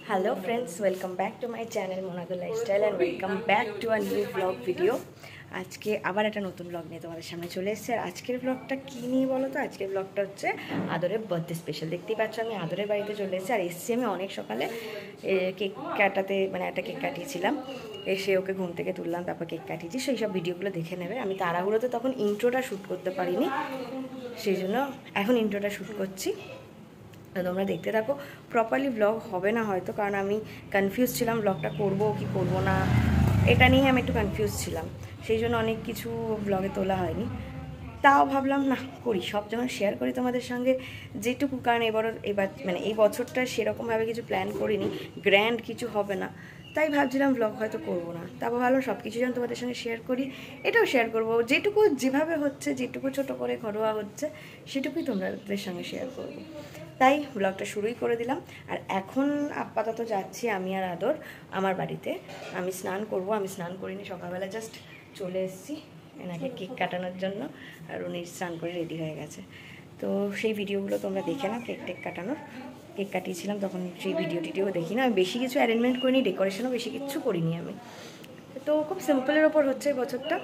Hello friends, welcome back to my channel Monado Lifestyle and welcome back to a new vlog video. আজকে আবার একটা নতুন blog নিয়ে তোমাদের সামনে চলে এসেছি। আর আজকের ব্লগটা কী নিয়ে বলো তো? আজকের ব্লগটা হচ্ছে আদরের বার্থডে স্পেশাল। দেখতেই পাচ্ছ আমি আদরের বাড়িতে চলে এসেছি। আর এসেছি আমি অনেক সকালে কেক কাটাতে, মানে একটা কেক কাটিয়েছিলাম। এসে ওকে ঘুম থেকে তুললাম, তারপর কেক কাটিয়েছি। সেই সব ভিডিওগুলো দেখে নেবে। আমি তাড়াহুড়োতে তখন ইন্ট্রোটা শ্যুট করতে পারিনি, সেই জন্য এখন ইন্ট্রোটা শ্যুট করছি। তোমরা দেখতে থাকো। প্রপারলি ব্লগ হবে না হয়তো, কারণ আমি কনফিউজ ছিলাম ব্লগটা করবো কি করবো না, এটা নিয়ে আমি একটু কনফিউজ ছিলাম। সেই জন্য অনেক কিছু ব্লগে তোলা হয়নি। তাও ভাবলাম না করি, সব যখন শেয়ার করি তোমাদের সঙ্গে যেটুকু, কারণ এবার মানে এই বছরটা সেরকমভাবে কিছু প্ল্যান করিনি, গ্র্যান্ড কিছু হবে না, তাই ভাবছিলাম ব্লগ হয়তো করবো না। তারপর ভালো সব কিছু যখন তোমাদের সঙ্গে শেয়ার করি, এটাও শেয়ার করবো, যেটুকু যেভাবে হচ্ছে, যেটুকু ছোটো করে ঘরোয়া হচ্ছে সেটুকুই তোমাদের সঙ্গে শেয়ার করবো। তাই ব্লগটা শুরুই করে দিলাম। আর এখন আপাতত যাচ্ছি আমি আর আদর আমার বাড়িতে। আমি স্নান করব, আমি স্নান করিনি, সকালবেলা জাস্ট চলে এসেছি এনাকে কেক কাটানোর জন্য, আর উনি স্নান করে রেডি হয়ে গেছে। তো সেই ভিডিওগুলো তোমরা দেখে নাও, কেক কাটানোর। কেক কাটিয়েছিলাম তখন সেই ভিডিও দেখি না। আমি বেশি কিছু অ্যারেঞ্জমেন্ট করিনি, ডেকোরেশনও বেশি কিছু করিনি আমি। তো খুব সিম্পলের ওপর হচ্ছে বছরটা।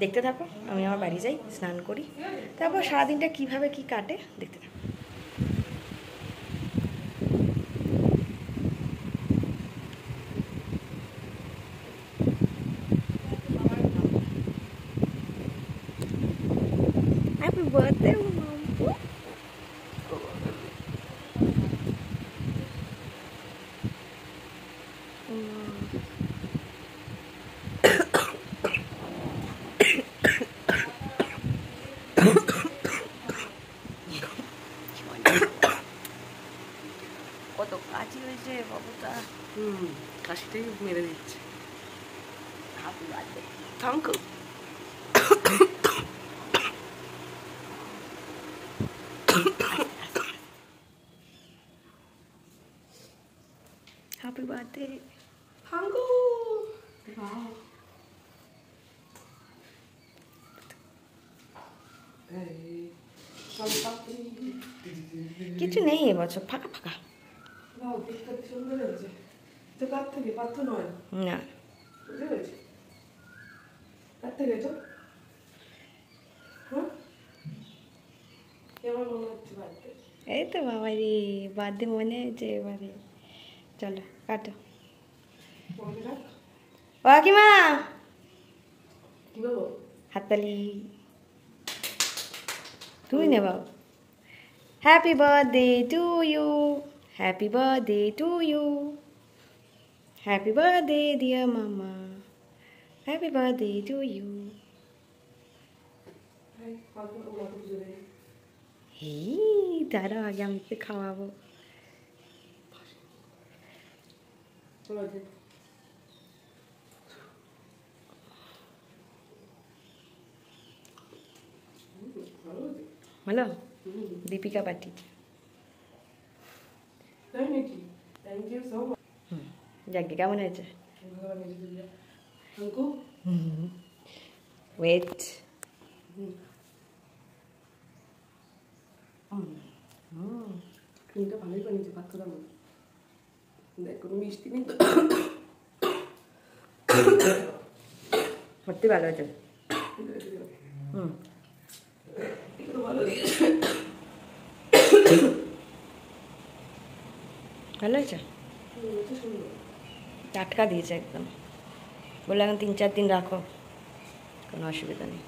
দেখতে থাকো, আমি আমার বাড়ি যাই, স্নান করি, তারপর সারাদিনটা কীভাবে কী কাটে দেখতে থাকো। Happy birthday, Mom. কত কাশি হয়েছে বাবুটা। কাশিটাই মেরে দিচ্ছে। Happy birthday. Thank you. Happy birthday. Thank you. কিছু নেই এবছর, ফাঁকা ফাঁকা। না এই তো বাবা রে, বার্থডে মনে হয়েছে এবারে। চলো কাটো। কাকিমা হাততালি। তুমি নে বাবা। Happy birthday to you, happy birthday to you, happy birthday dear মামা, হ্যাপি বার্থডে টু ইউ। এই দাঁড়াও, আগে আমি তো খাওয়াবো। হ্যালো, দীপিকা পাটি। যাকে কেমন হয়েছে? ওয়েট। ক্রিমটা ভালোই বানিয়েছে, পাত্রটা মতো। দেখ কোনো মিষ্টি নেই তো। সত্যি ভালো হয়েছে। ভালো হয়েছে, টাটকা দিয়েছে একদম। বললে এখন 3-4 দিন রাখো, কোনো অসুবিধা নেই।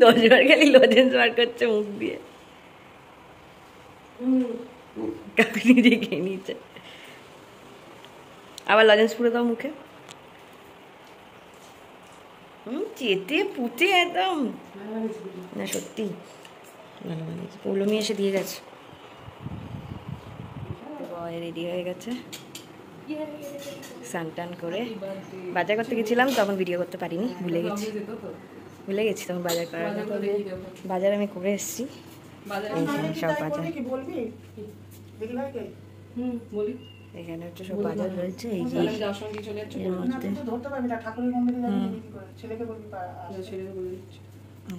দশবার খালি লজেন্স বার করছে মুখ দিয়ে, কাকু নিজে খেয়ে নিচ্ছে। আবার লজেন্স পুরো দাও মুখে। চেটে পুটে একদম। না সত্যি ভালো বানিয়েছে। পৌলমি এসে দিয়ে গেছে, রেডি হয়ে গেছে। স্নান টান করে বাজার করতে গেছিলাম, তখন ভিডিও করতে পারিনি, ভুলে গেছি তখন বাজার করার কথা। বাজার আমি করে এসেছি, সব বাজার এখানে হচ্ছে সব বাজার রয়েছে। এই যে এর মধ্যে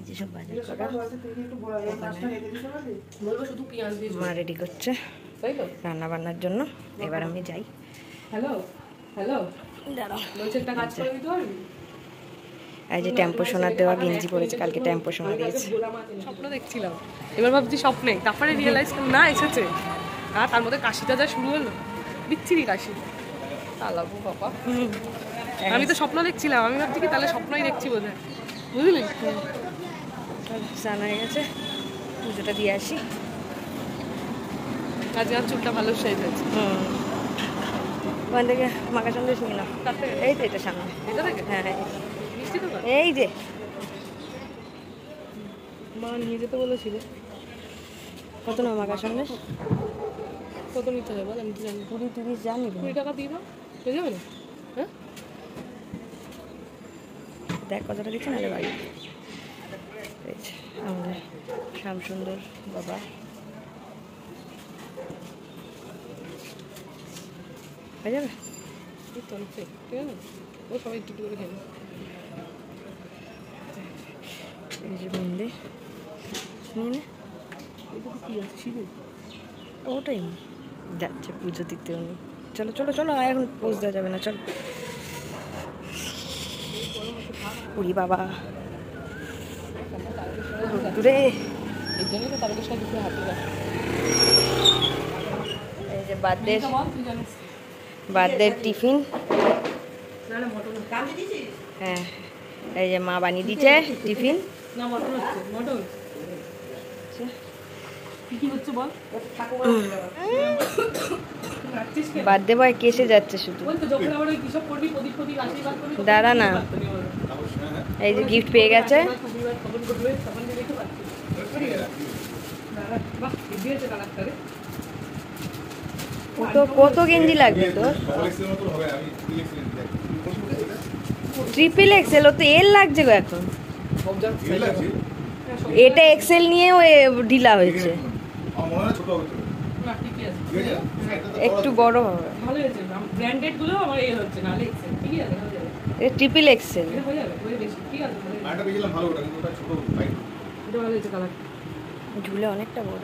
যেসব বাজার করা বলবো শুধু পেঁয়াজ দিয়ে মা রেডি করছে তাই তো। রান্না বান্নার জন্য। এবার আমি যাই। হ্যালো হ্যালো, দাঁড়াও, বলছে একটা কাজ করে দিতে পারবি? এই যে টেম্পো সোনার দেওয়া গেঞ্জি পরেছে, কালকে টেম্পো সোনা দিয়েছে। স্বপ্ন দেখছিলাম, এবার ভাবছি স্বপ্নে, তারপরে রিয়েলাইজ না এসেছে। আর তার মধ্যে কাশিটা যা শুরু হলো, বিচ্ছিরি কাশি। আলাবো বাবা, আমি তো স্বপ্ন দেখছিলাম, আমি ভাবছি কি তাহলে স্বপ্নই দেখছি বোধহয়, বুঝলি? স্নান হয়ে গেছে, পুজোটা দিয়ে আসি। আজকে আর চুলটা ভালো সেজ হয়েছে। ওখান থেকে মাখা সন্দেশ নিয়ে নাও। এই তো এটা সামনে, এটা থেকে হ্যাঁ মিষ্টি তো এই যে মা নিয়ে যেতে বলেছিল। কত নাও মাখা সন্দেশ? কত নিতে হবে বল, আমি তো জানি। 20-30 জানি। 20 টাকা দিয়ে দাও, হয়ে যাবে না? হ্যাঁ, দেখ কতটা দিচ্ছে নাহলে বাড়ি। আমাদের শ্যামসুন্দর বাবা। হয়ে যাবে? এই তো অনেকটাই, ঠিক আছে। ও সবাই একটু একটু করে খেয়ে নেবে। এই যে মন্দির নিয়ে নে। এটা কি আছে, শিবু? ওটাই যাচ্ছে পুজো দিতে উনি। চলো চলো চলো, এখন পোজ দেওয়া যাবে না, চলো। উড়ি বাবা দূরে। এই জন্যই তো তারকেশ্বর দুপুরে হাতে রাখে। এই যে বার্থডে, বল, তুই জানিস। Birthday tiffin. না না, মটন কামড়ে দিয়েছিস? হ্যাঁ, এই যে মা বানিয়ে দিচ্ছে টিফিন। না, মটন হচ্ছে, মটন। কি হচ্ছে বল? বার্থডে বয় কেসে যাচ্ছে শুধু। বল তো, যখন আবার ওই কিসব করবি, প্রদীপ প্রদীপ আশীর্বাদ করবি, দাঁড়া না, এই যে গিফট পেয়ে গেছে। তখন করবে, তখন দিয়ে দেখতে পাচ্ছি। দাঁড়া, বাহ, দিয়েছে কালারটা রে। কত গেঞ্জি লাগবে তোর? ট্রিপল এক্সেল, ও তো এল লাগছে গো এখন। এটা এক্সেল নিয়েও ঢিলা হয়েছে, না, ঠিকই আছে। একটু বড় হবে। ভালো হয়েছে, ব্র্যান্ডেড গুলো আমার এই হচ্ছে না, এক্সেল ঠিকই আছে, হয়ে যাবে। এটা ট্রিপল এক্সেল। এটা হয়ে যাবে, হয়ে বেশি, ঠিক আছে। আরেকটা দেখলাম ভালো, ওটা কিন্তু ওটা ছোট লাইট। এটা ভালো হয়েছে কালার। ঝুলে অনেকটা বড়।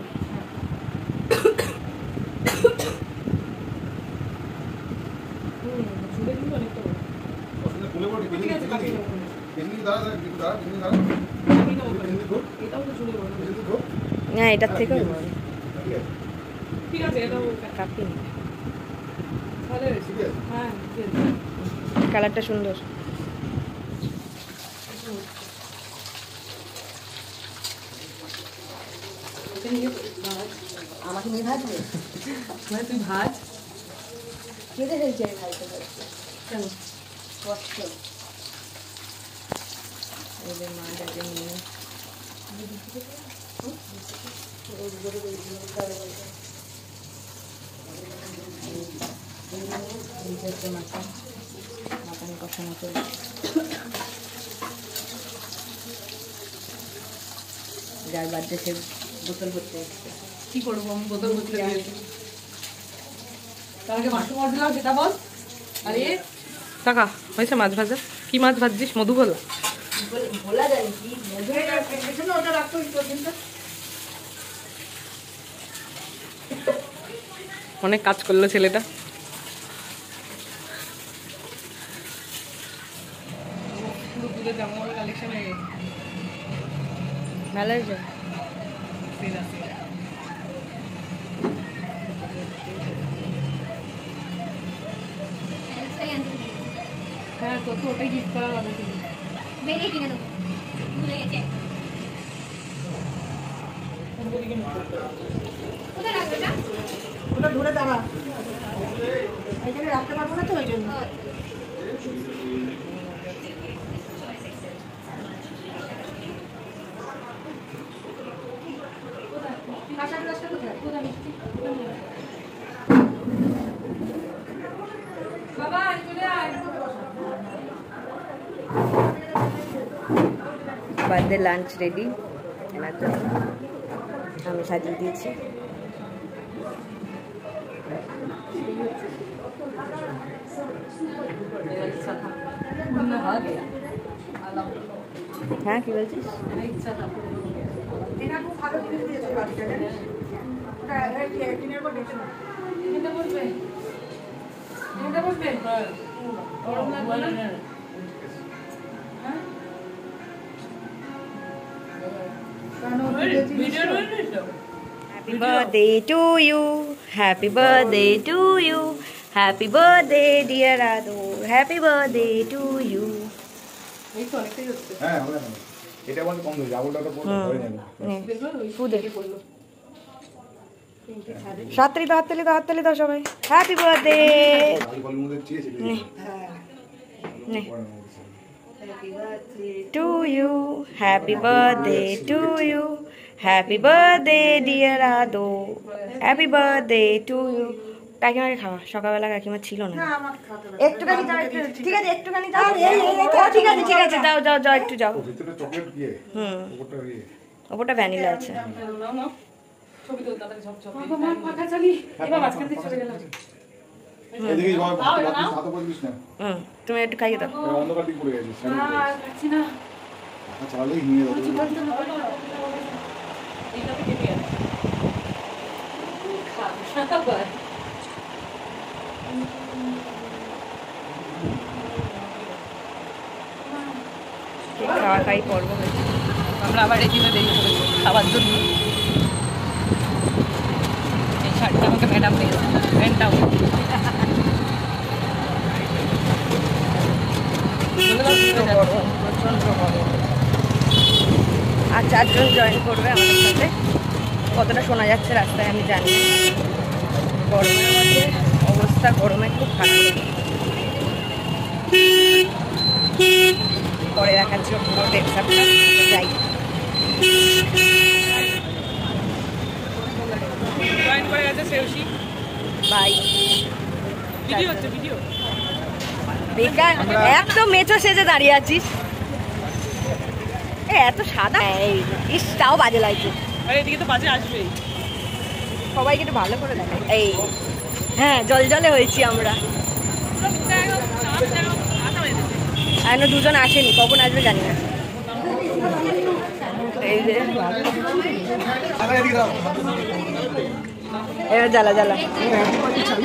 ঝুলে কিন্তু অনেকটা বড়। ওখানে ফুলে বড় ঠিক আছে, কাটিয়ে নেবো। বেশি দাঁড়া দাঁড়া কিন্তু দাঁড়া কিন্তু দাঁড়া কাটিয়ে নেবো। এটাও তো ঝুলে বড়। বেশি তো হ্যাঁ, এটার থেকেও বড়। ঠিক আছে ঠিক আছে, এটাও কাপি ভালো হয়েছে। ঠিক আছে হ্যাঁ, ঠিক আছে। কালারটা সুন্দর। এটা নিয়ে ভাজ। আমাকে নিয়ে ভাজবে? মানে তুই ভাজ। কেটে ফেলছি আমি ভাজতে ভাজতে। কেন? কষ্ট। এই যে মা যাকে নিয়ে মাথা মাথানি কষানো চলছে। যার বার্থডে সে বোতল ভরতে এসছে। কি করবো, আমি বোতল ভর্তি দিয়েছি। তার আগে মাশরুম অর্ডার দিলাম, সেটা বল। আরে টাকা হয়েছে মাছ ভাজা? কি মাছ ভাজছিস? মধুগোলা? ভোলা যায় কি ওটা রাখতো পর্যন্ত। অনেক কাজ করলো ছেলেটা। কালেকশন হয়ে গেছে। ভালো হয়েছে। হ্যাঁ, তো ওটাই গিফট করা কথা ছিল। বেরিয়ে কিনে দেবো, ভুলে গেছে। কোথায় রাখবে এটা? ওটা ধরে দাঁড়া, এখানে রাখতে পারবো না তো ওই জন্য। কাঁচা গ্লাসটা কোথায়? বাবা চলে আয়। বার্থডে লাঞ্চ রেডি এনার জন্য, আমি সাজিয়ে দিয়েছি। হ্যাঁ কি বলছিস? Happy birthday to you, happy birthday to you, happy birthday dear Radu, happy birthday to you. হ্যাঁ হবে না এটা বল কম হয়ে যাবে ওটা পড়ে ধরে নেব ফুদে সাতরি দাও হাততালি দাও সবাই। হ্যাপি বার্থডে আমি বল মুদে চেয়েছি to you, happy birthday to you, happy birthday dear আদো, হ্যাপি বার্থডে টু ইউ। কাকিমাকে খাওয়া, সকালবেলা কাকিমা ছিল না। একটুখানি দাও, ঠিক আছে একটুখানি দাও। ঠিক আছে যাও যাও যাও একটু যাও। ভিতরে চকলেট দিয়ে ওপরটা দিয়ে ওপরটা ভ্যানিলা আছে। এদিকে যাও হাত উপর দিস না তুমি একটু খাইয়ে দাও। অন্ধকার দিকে পড়ে গেছিস আচ্ছা চালেই নিয়ে দাও খাওয়া খাই পর্ব হয়েছে। আমরা আবার এখানে দেরি করে খাবার জন্য। এই শার্টটা আমাকে ম্যাডাম দিয়েছে, প্যান্টটাও। আর 4 জন জয়েন করবে আমাদের সাথে। কতটা শোনা যাচ্ছে রাস্তায় আমি জানি না। গরমের মধ্যে অবস্থা, গরমে খুব খারাপ। পরে দেখাচ্ছি পুরো ডেস্কটপটা। যাই জয়েন করে গেছে সেউসি। বাই। ভিডিও হচ্ছে, ভিডিও। বেকার একদম মেচো সেজে দাঁড়িয়ে আছিস। এত সাদা, ইস তাও বাজে লাগছে। আরে এদিকে তো বাজে আসবেই। সবাইকে একটু ভালো করে দেখাই। এই হ্যাঁ জল জলে হয়েছি আমরা। এখনো 2 জন আসেনি, কখন আসবে জানি না। এই যে এবার জ্বালা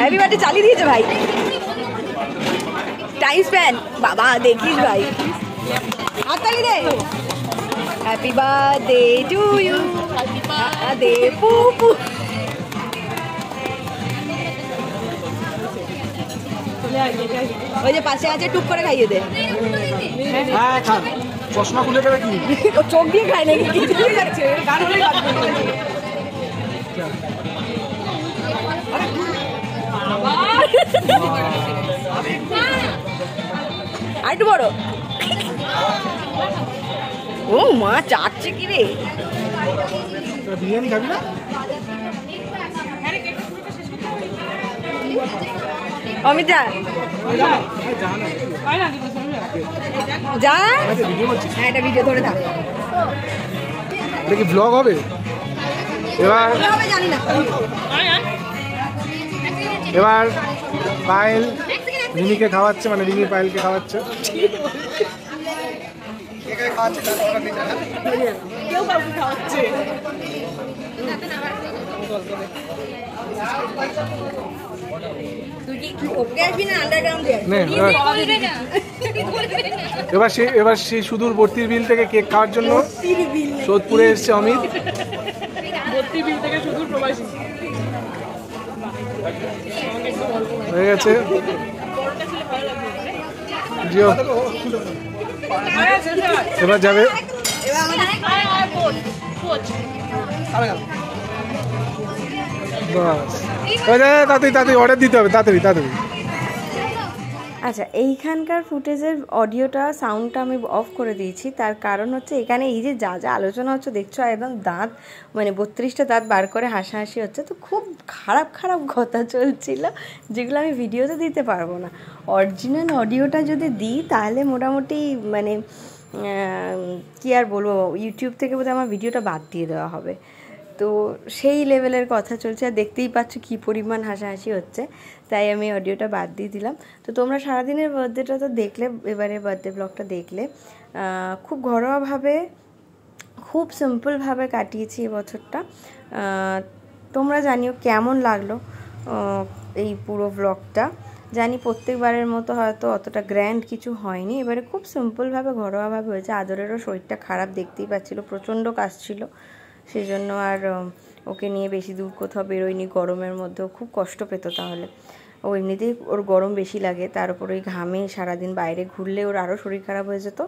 হ্যাপি বার্থডে চালিয়ে দিয়েছে ভাই। টাইম স্প্যান বাবা দেখিস ভাই। হাততালি দে। হ্যাপি বার্থডে টু ইউ, দে পুপু। ওই যে পাশে আছে, টুক করে খাইয়ে দে। হ্যাঁ খান চশমা খুলে দেবে কি ও চোখ দিয়ে খায় নাকি? কিছু যাচ্ছে আর একটু বড়। ও মা চাটছে কি রে? বিরিয়ানি খাবি না? অমিত যা যা। হ্যাঁ এটা ভিডিও ধরে থাক। এটা কি ব্লগ হবে? এবার জানি না। এবার পায়েল রিমিকে খাওয়াচ্ছে, মানে রিমি পায়েলকে খাওয়াচ্ছে। কেউ কাউকে খাওয়াচ্ছে। তুই কি ওকে আসবি না আন্ডারগ্রাউন্ড দিয়ে? এবার সেই সুদূরবর্তীর বিল থেকে কেক খাওয়ার জন্য সোদপুরে এসছে অমিত। ভর্তি বিল থেকে সুদূর প্রবাসী হয়ে গেছে। জিও এবার যাবে। বাস তাড়াতাড়ি অর্ডার দিতে হবে, তাড়াতাড়ি। আচ্ছা এইখানকার ফুটেজের অডিওটা সাউন্ডটা আমি অফ করে দিয়েছি। তার কারণ হচ্ছে এখানে এই যে যা আলোচনা হচ্ছে দেখছো, একদম দাঁত মানে 32টা দাঁত বার করে হাসাহাসি হচ্ছে। তো খুব খারাপ কথা চলছিল, যেগুলো আমি ভিডিওতে দিতে পারবো না। অরিজিনাল অডিওটা যদি দিই তাহলে মোটামুটি মানে কি আর বলবো, ইউটিউব থেকে বোধহয় আমার ভিডিওটা বাদ দিয়ে দেওয়া হবে। তো সেই লেভেলের কথা চলছে, আর দেখতেই পাচ্ছ কী পরিমাণ হাসাহাসি হচ্ছে, তাই আমি অডিওটা বাদ দিয়ে দিলাম। তো তোমরা সারাদিনের বার্থডেটা তো দেখলে, এবারে বার্থডে ব্লগটা দেখলে। খুব ঘরোয়াভাবে খুব সিম্পলভাবে কাটিয়েছি এবছরটা। তোমরা জানিও কেমন লাগলো এই পুরো ব্লগটা। জানি প্রত্যেকবারের মতো হয়তো অতটা গ্র্যান্ড কিছু হয়নি, এবারে খুব সিম্পলভাবে ঘরোয়াভাবে হয়েছে। আদরেরও শরীরটা খারাপ, দেখতেই পাচ্ছিল, প্রচণ্ড কাশছিল, সেই জন্য আর ওকে নিয়ে বেশি দূর কোথাও বেরোয়নি। গরমের মধ্যেও খুব কষ্ট পেত, তাহলে ও এমনিতেই ওর গরম বেশি লাগে, তার উপর ওই ঘামে সারাদিন বাইরে ঘুরলে ওর আরও শরীর খারাপ হয়ে যেত।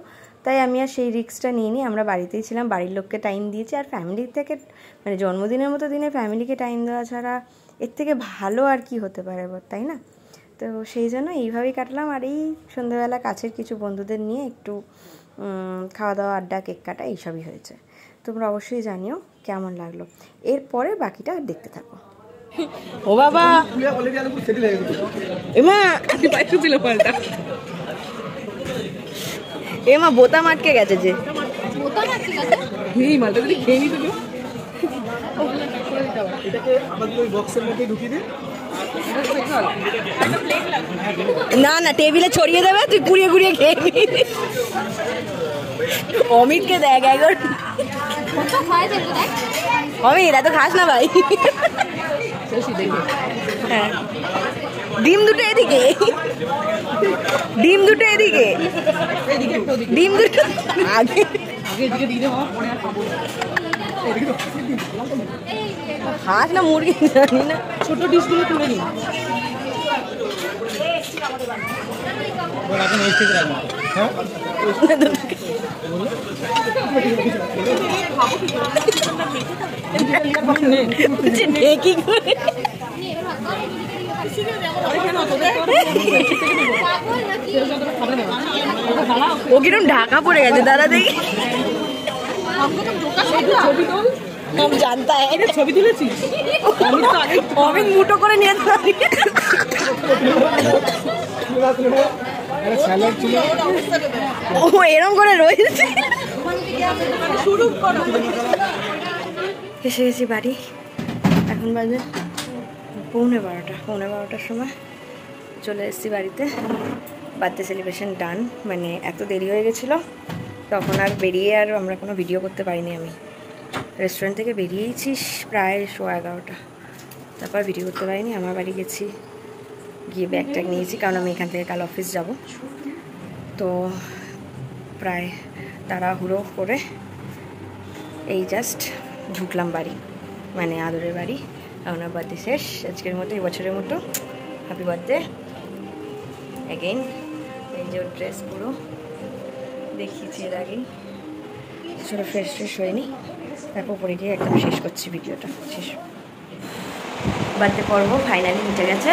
তাই আমি আর সেই রিস্কটা নিইনি, আমরা বাড়িতেই ছিলাম, বাড়ির লোককে টাইম দিয়েছি। আর ফ্যামিলির থেকে মানে জন্মদিনের মতো দিনে ফ্যামিলিকে টাইম দেওয়া ছাড়া এর থেকে ভালো আর কি হতে পারে, তাই না? তো সেই জন্য এইভাবেই কাটলাম। আর এই সন্ধ্যাবেলা কাছের কিছু বন্ধুদের নিয়ে একটু খাওয়া দাওয়া, আড্ডা, কেক কাটা এইসবই হয়েছে। তোমরা অবশ্যই জানিও কেমন লাগলো। এরপরে বাকিটা দেখতে থাকো। ও বাবা, এমা এমা বোতাম আটকে গেছে যে, না না টেবিলে ছড়িয়ে দেবে, তুই কুড়িয়ে কুড়িয়ে খেয়ে নি। অমিতকে দেখ একবার, অমিত এরা তো খাস না ভাই। হ্যাঁ, ডিম দুটো এদিকে, ডিম দুটো এদিকে, ডিম দুটো আগে হাঁস না মুরগি জানি না, ছোট ডিশগুলো তুলে নিন। ও কিরম ঢাকা পড়ে গেছে, দাদা দেখি জানতা ছবি তুলেছিস, অমিত মুটো করে নিয়ে ও এরম করে রয়েছে। এসে গেছি বাড়ি, এখন বাজে 12:15, 12:15টার সময় চলে এসেছি বাড়িতে। বার্থডে সেলিব্রেশন ডান, মানে এত দেরি হয়ে গেছিলো, তখন আর বেরিয়ে আর আমরা কোনো ভিডিও করতে পারিনি। আমি রেস্টুরেন্ট থেকে বেরিয়েছি প্রায় 11:15, তারপর ভিডিও করতে পারিনি। আমার বাড়ি গেছি, গিয়ে ব্যাগ ট্যাগ নিয়েছি, কারণ আমি এখান থেকে কাল অফিস যাব। তো প্রায় তাড়াহুড়ো করে এই জাস্ট ঢুকলাম বাড়ি, মানে আদরের বাড়ি। ওনার বার্থডে শেষ আজকের মতো, এই বছরের মতো। Happy birthday again. এই যে ওর ড্রেস পুরো দেখিয়েছি এর আগেই, ছোটো ফ্রেশ হয়নি, তারপর পরে গিয়ে একদম শেষ করছি ভিডিওটা। শেষ বার্থডে পর্ব ফাইনালি মিটে গেছে,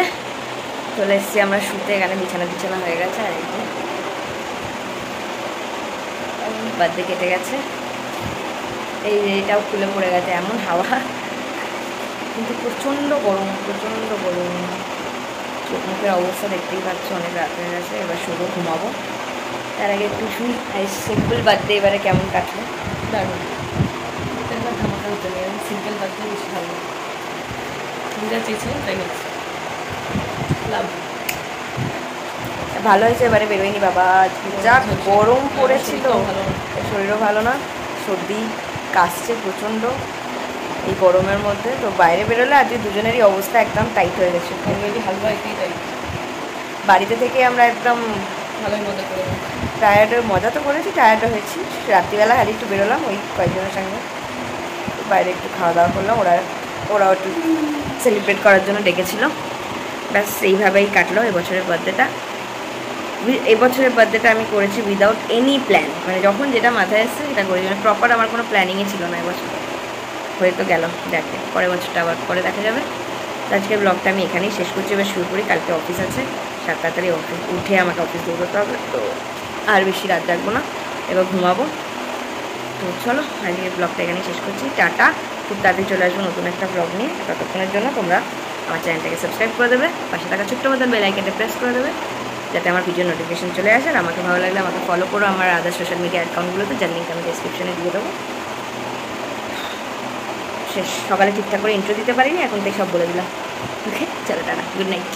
চলে এসেছি আমরা শুতে, এখানে বিছানা হয়ে গেছে। আর এই বার্থডে কেটে গেছে, এইটাও খুলে পড়ে গেছে, এমন হাওয়া, কিন্তু প্রচণ্ড গরম, প্রচণ্ড গরম। চোখ মুখের অবস্থা দেখতেই পাচ্ছ, অনেক রাত হয়ে গেছে, এবার শুধু ঘুমাবো। তার আগে একটু শুই। সিম্পল বার্থডে এবারে কেমন কাটলো? দারুণ, ধামাকা হতে গেলে সিম্পল বার্থডে বেশি ভালো, যা চেয়েছিলাম তাই হচ্ছে, লাভ ভালো হয়েছে। এবারে বেরোয়নি বাবা, যা গরম পড়েছিল, শরীরও ভালো না, সর্দি কাশছে প্রচণ্ড এই গরমের মধ্যে। তো বাইরে বেরোলে আজকে দুজনেরই অবস্থা একদম টাইট হয়ে গেছে, হালকা একই টাইট। বাড়িতে থেকে আমরা একদম ভালোই মজা করে, মজা তো করেছি, টায়ার্ডও হয়েছি। রাত্রিবেলা খালি একটু বেরোলাম ওই কয়েকজনের সঙ্গে, বাইরে একটু খাওয়া দাওয়া করলাম, ওরাও একটু সেলিব্রেট করার জন্য ডেকেছিল। ব্যাস এইভাবেই কাটলো এবছরের বার্থডেটা। এবছরের বার্থডেটা আমি করেছি উইদাউট এনি প্ল্যান, মানে যখন যেটা মাথায় এসছে সেটা করেছি, মানে প্রপার আমার কোনো প্ল্যানিংই ছিল না। এবছর হয়ে তো গেল, দেখে পরের বছরটা আবার পরে দেখা যাবে। তো আজকের ব্লগটা আমি এখানেই শেষ করছি, এবার শুরু করি। কালকে অফিস আছে, 7 তাড়াতাড়ি উঠে আমাকে অফিস দৌড়তে হবে, তো আর বেশি রাত জাগবো না, এবার ঘুমাবো। তো চলো আজকের ব্লগটা এখানেই শেষ করছি, টাটা। খুব তাড়াতাড়ি চলে আসবো নতুন একটা ব্লগ নিয়ে। ততক্ষণের জন্য তোমরা আমার চ্যানেলটাকে সাবস্ক্রাইব করে দেবে, পাশে থাকা ছোট্ট মতন বেল আইকনটা প্রেস করে দেবে, যাতে আমার ভিডিও নোটিফিকেশন চলে আসে। আর আমাকে ভালো লাগলে আমাকে ফলো করো আমার আদার সোশ্যাল মিডিয়া অ্যাকাউন্টগুলোতে, যার লিঙ্ক আমি ডেসক্রিপশনে দিয়ে দেবো। শেষ, সকালে ঠিকঠাক করে ইন্ট্রো দিতে পারিনি, এখন থেকে সব বলে দিলাম। ওকে চলো টাটা, গুড নাইট।